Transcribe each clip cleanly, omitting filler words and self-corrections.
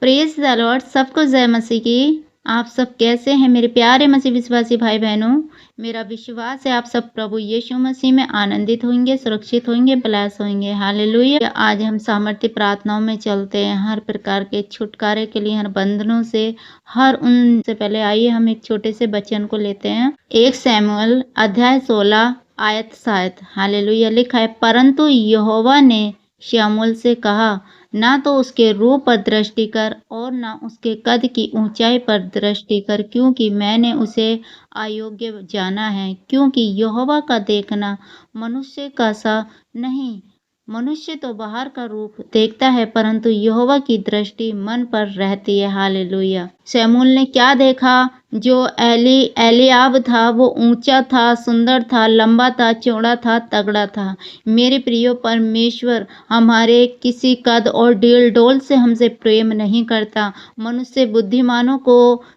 Praise the Lord, सबको जय मसीह की। आप सब कैसे हैं मेरे प्यारे मसीह विश्वासी भाई-बहनों? मेरा विश्वास है आप सब प्रभु यीशु मसीह में आनंदित होंगे, सुरक्षित होंगे, ब्लेस होंगे। हालेलुया! आज हम सामर्थ्य प्रार्थनाओं में चलते हैं, हर प्रकार के छुटकारे के लिए, हर बंधनों से, हर उनसे पहले आइए हम एक छोटे से वचन को लेते हैं। 1 शमूएल अध्याय 16 आयत 7। हालेलुया! लिखा है, परंतु यहोवा ने शमूएल से कहा, ना तो उसके रूप पर दृष्टि कर और ना उसके कद की ऊंचाई पर दृष्टि कर, क्योंकि मैंने उसे अयोग्य जाना है। क्योंकि यहोवा का देखना मनुष्य का सा नहीं, मनुष्य तो बाहर का रूप देखता है, परंतु यहोवा की दृष्टि मन पर रहती है। हालेलुया! शमूएल ने क्या देखा? जो एलीआब था वो ऊंचा था, सुंदर था, लंबा था, चौड़ा था, तगड़ा था। मेरे प्रियो, परमेश्वर हमारे किसी कद और डील डोल से हमसे प्रेम नहीं करता। मनुष्य बुद्धिमानों को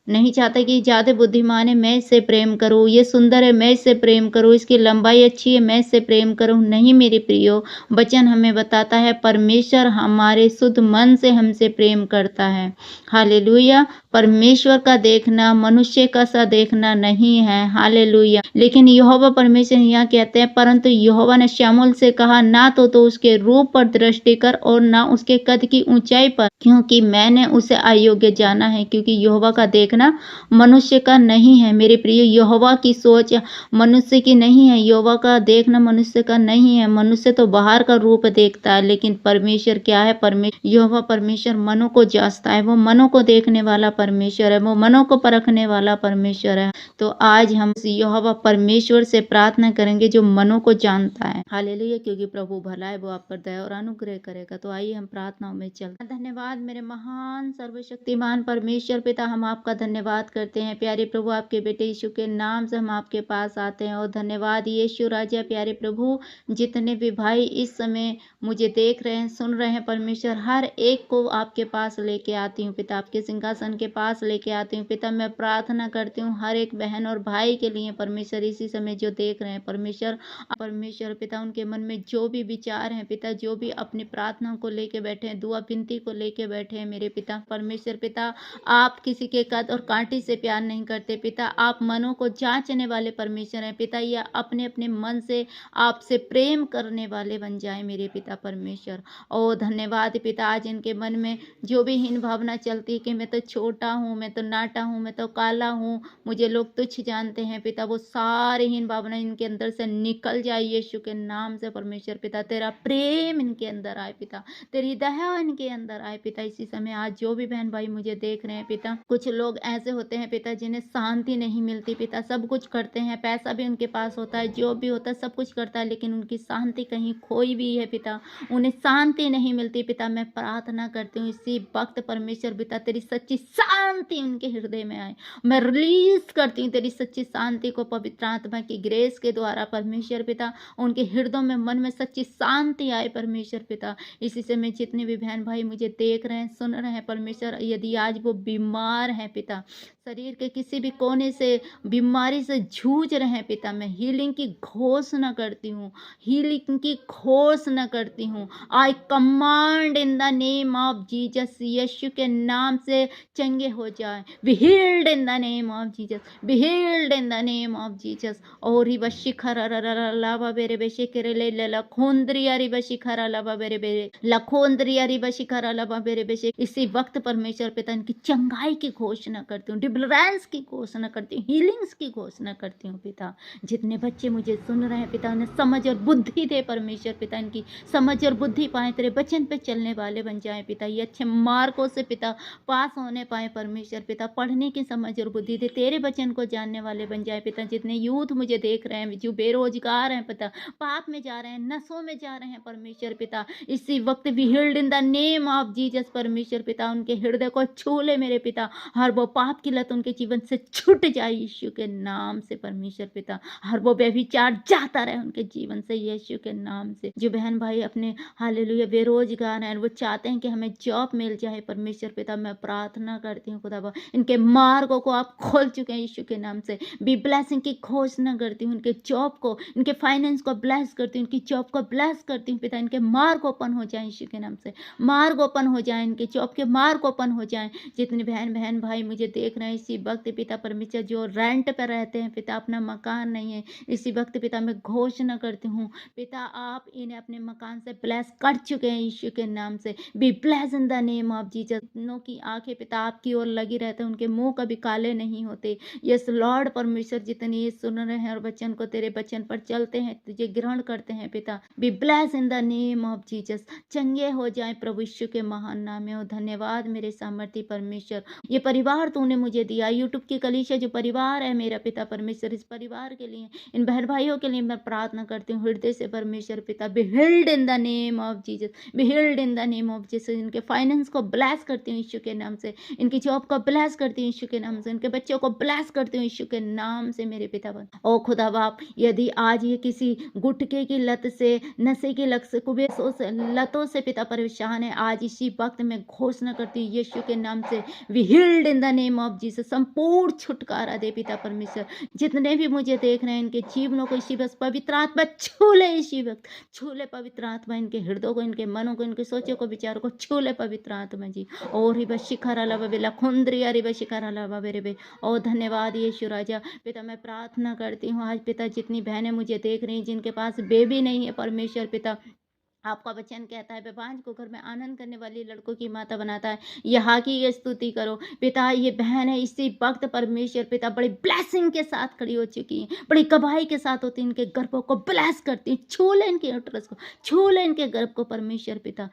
नहीं चाहता कि ज़्यादा बुद्धिमान है मैं इससे प्रेम करूँ, ये सुंदर है मैं इससे प्रेम करूँ, इसकी लंबाई अच्छी है मैं इससे प्रेम करूँ। नहीं मेरे प्रियो, वचन हमें बताता है परमेश्वर हमारे शुद्ध मन से हमसे प्रेम करता है। हालेलुया! परमेश्वर का देखना मनुष्य का सा देखना नहीं है। हालेलुया! लेकिन यहोवा परमेश्वर यहाँ कहते हैं, परंतु यहोवा ने शमूएल से कहा, ना तो उसके रूप पर दृष्टि कर और ना उसके कद की ऊंचाई पर, क्योंकि मैंने उसे अयोग्य जाना है। क्योंकि यहोवा का देखना मनुष्य का नहीं है। मेरे प्रिय, यहोवा की सोच मनुष्य की नहीं है, यहोवा का देखना मनुष्य का नहीं है। मनुष्य तो बाहर का रूप देखता है, लेकिन परमेश्वर क्या है? यहोवा परमेश्वर मनों को जांचता है, वो मनों को देखने वाला परमेश्वर है, वो मनों को परखने वाला परमेश्वर है। तो आज हम यहोवा परमेश्वर से प्रार्थना करेंगे जो मनों को जानता है। हालेलुया! क्योंकि प्रभु भला है, वो आप पर दया और अनुग्रह करेगा। तो आइए हम प्रार्थनाओं में चलते हैं। धन्यवाद मेरे महान सर्वशक्तिमान परमेश्वर पिता, हम आपका धन्यवाद करते हैं। प्यारे प्रभु, आपके बेटे यीशु के नाम से हम आपके पास आते हैं और धन्यवाद यीशु राजा। प्यारे प्रभु, जितने भी भाई इस समय मुझे देख रहे हैं, सुन रहे हैं परमेश्वर, हर एक को आपके पास लेके आती हूँ पिता, आपके सिंहासन के पास लेके आती हूँ पिता। मैं प्रार्थना करती हूँ हर एक बहन और भाई के लिए परमेश्वर, इसी समय जो देख रहे हैं परमेश्वर, परमेश्वर पिता, उनके मन में जो भी विचार हैं पिता, जो भी अपनी प्रार्थना को लेके बैठे हैं, दुआ विनती को लेके बैठे हैं मेरे पिता परमेश्वर पिता, आप किसी के कद और कांटे से प्यार नहीं करते पिता, आप मनों को जांचने वाले परमेश्वर हैं पिता। या अपने अपने मन से आपसे प्रेम करने वाले बन जाए मेरे पिता परमेश्वर। ओ धन्यवाद पिता, आज इनके मन में जो भी हीन भावना चलती है कि मैं तो छोटा हूँ, मैं तो नाटा हूँ, मैं तो काला हूँ, मुझे लोग तुच्छ जानते हैं पिता, वो सारी हीन भावना इनके अंदर से निकल जाए यीशु के नाम से परमेश्वर पिता। तेरा प्रेम इनके अंदर आए पिता, तेरी दया इनके अंदर आए पिता। इसी समय आज जो भी बहन भाई मुझे देख रहे हैं पिता, कुछ लोग ऐसे होते हैं पिता जिन्हें शांति नहीं मिलती पिता, सब कुछ करते हैं, पैसा भी उनके पास होता है, जो भी होता है सब कुछ करता है, लेकिन उनकी शांति कहीं खोई भी है पिता, उन्हें शांति नहीं मिलती पिता। मैं प्रार्थना करती हूँ इसी वक्त परमेश्वर पिता, तेरी सच्ची शांति उनके हृदय में आए। मैं रिलीज करती हूँ तेरी सच्ची शांति को पवित्र आत्मा की ग्रेस के द्वारा परमेश्वर पिता, उनके हृदय में मन में सच्ची शांति आए परमेश्वर पिता। इसी से मैं जितने भी बहन भाई मुझे देख रहे हैं, सुन रहे हैं परमेश्वर, यदि आज वो बीमार हैं पिता, शरीर के किसी भी कोने से बीमारी से जूझ रहे हैं पिता, मैं हीलिंग की घोषणा करती हूँ, हीलिंग की घोषणा करती हूँ। I command in the name of Jesus, यीशु के नाम से चंगे हो जाए। Be healed in the name of Jesus, be healed in the name of Jesus. और ही बशिखर लावा बेरे बेशिखरे ले लखोंद्रिया रि बशिखरा लावा बेरे बेरे लखोंद्रिया रि बशिखरा लावा बेरे बेशे। इसी वक्त परमेश्वर पिता इनकी चंगाई की घोषणा करती हूँ, डिलीवरेंस की घोषणा करती हूँ, हीलिंग्स की घोषणा करती हूँ पिता। जितने बच्चे मुझे सुन रहे हैं पिता, उन्हें समझ और बुद्धि दे परमेश्वर पिता, इनकी समझ और बुद्धि पाए, तेरे वचन पे चलने वाले बन जाए पिता, ये अच्छे मार्कों से पिता पास होने पाए परमेश्वर पिता, पढ़ने की समझ और बुद्धि दे, तेरे वचन को जानने वाले बन जाए पिता। जितने यूथ मुझे देख रहे हैं जो बेरोजगार हैं पिता, पाप में जा रहे हैं, नशों में जा रहे हैं परमेश्वर पिता, इसी वक्त भी heeled in the name of Jesus परमेश्वर पिता, उनके हृदय को छू ले मेरे पिता, हर वो पाप की लत उनके जीवन से छूट जाए यीशु के नाम से परमेश्वर पिता, हर वो व्यभिचार जाता रहे उनके जीवन से यीशु के नाम से। जो बहन भाई अपने हालेलुया बेरोजगार हैं, वो चाहते हैं कि हमें जॉब मिल जाए परमेश्वर पिता, मैं प्रार्थना करती करती हूँ खुदा बाप, इनके मार्गों को आप खोल चुके हैं यीशु के नाम से। बी ब्लेसिंग की घोषणा करती हूँ, उनके जॉब को, इनके फाइनेंस को ब्लेस करती हूँ, इनकी जॉब को ब्लेस करती हूँ पिता। इनके मार्ग ओपन हो जाए यीशु के नाम से, मार्ग ओपन हो जाए, इनके जॉब के मार्ग ओपन हो जाए। जितने बहन भाई मुझे देख रहे हैं इसी वक्त पिता परमेश्वर, जो रेंट पर रहते हैं पिता, अपना मकान नहीं है, इसी वक्त पिता मैं घोषणा करती हूँ पिता, आप इन्हें अपने मकान से ब्लेस कर चुके हैं यीशु के नाम से। Be bless in the name of Jesus. जितनों की आंखें पिता आपकी ओर लगी रहते हैं, उनके मुंह कभी काले नहीं होते। यस लॉर्ड परमेश्वर, जितने ये सुन रहे हैं और वचन को, तेरे वचन पर चलते हैं, तुझे ग्रहण करते हैं पिता, be bless in the name of Jesus. चंगे हो जाए प्रभु यीशु के महान नाम में। धन्यवाद मेरे सामर्थी परमेश्वर, ये परिवार तूने मुझे दिया, यूट्यूब की कलीसिया जो परिवार है मेरा पिता परमेश्वर, इस परिवार के लिए, इन बहन भाइयों के लिए मैं प्रार्थना करती हूँ हृदय से परमेश्वर पिता। B healed in the name of Jesus, be healed in the name of Jesus. इनके फाइनेंस को ब्लेस करती हूँ यीशु के नाम से, इनकी जॉब को ब्लेस करती हूँ यीशु के नाम से, इनके बच्चों को ब्लेस करती हूँ यीशु के नाम से मेरे पिता। ओ खुदा बाप, यदि आज ये किसी गुटके की लत से, नशे की लत से, कुबेसों से, लतों से पिता परेशान है, आज इसी वक्त में घोषणा करती हूँ यीशु के नाम से, we healed in the name of Jesus. संपूर्ण छुटकारा दे पिता परमेश्वर। जितने भी मुझे देख रहे हैं इनके जीवनों को इसी वक्त पवित्र आत्मा छू ले, इसी वक्त छू ले पवित्र आत्मा, इनके हृदय को, इनके मनों को, इनके सोचों को, विचारों को छू ले पवित्र आत्मा जी। और रिबा शिखरा लबा बेला खुंद्रिया रिबा शिखरा लबा बेरे। और धन्यवाद यीशु राजा पिता। मैं प्रार्थना करती हूँ आज पिता, जितनी बहनें मुझे देख रही हैं जिनके पास बेबी नहीं है परमेश्वर पिता, आपका वचन कहता है बेबांझ को घर में आनंद करने वाली लड़कों की माता बनाता है। यहाँ की ये स्तुति करो पिता। ये बहन है इसी वक्त परमेश्वर पिता बड़ी ब्लेसिंग के साथ खड़ी हो चुकी है, बड़ी गवाही के साथ होती है, इनके गर्भों को ब्लेस करती है। छू ले इनके उटरस को, छू ले इनके गर्भ को परमेश्वर पिता।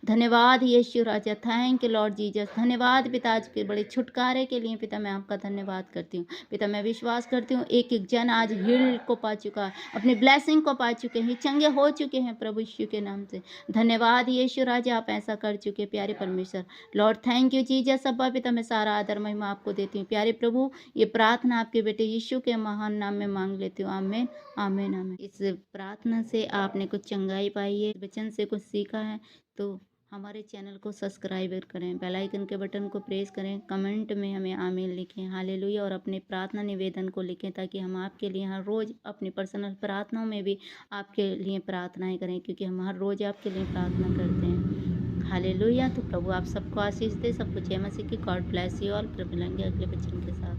धन्यवाद यीशु राजा, थैंक यू लॉर्ड जीसस। धन्यवाद पिता आज के बड़े छुटकारे के लिए पिता, मैं आपका धन्यवाद करती हूँ पिता। मैं विश्वास करती हूँ एक एक जन आज हील को पा चुका है, अपनी ब्लेसिंग पा चुके हैं, चंगे हो चुके हैं प्रभु यीशु के नाम से। धन्यवाद यीशु राजा, आप ऐसा कर चुके प्यारे परमेश्वर। Lord thank you Jesus. अब्बा पिता, मैं सारा आदर महिमा आपको देती हूँ प्यारे प्रभु। ये प्रार्थना आपके बेटे यीशु के महान नाम में मांग लेती हूँ, आमीन आमीन आमीन। इस प्रार्थना से आपने कुछ चंगाई पाई है, वचन से कुछ सीखा है, तो हमारे चैनल को सब्सक्राइब करें, बेल आइकन के बटन को प्रेस करें, कमेंट में हमें आमीन लिखें, हालेलुया, और अपने प्रार्थना निवेदन को लिखें, ताकि हम आपके लिए हर रोज़ अपनी पर्सनल प्रार्थनाओं में भी आपके लिए प्रार्थनाएं करें, क्योंकि हम हर रोज़ आपके लिए प्रार्थना करते हैं। हालेलुया। तो प्रभु आप सबको आशीष दे, सबको जय मसीह की। God bless you all. फिर मिलेंगे अगले वचन के साथ।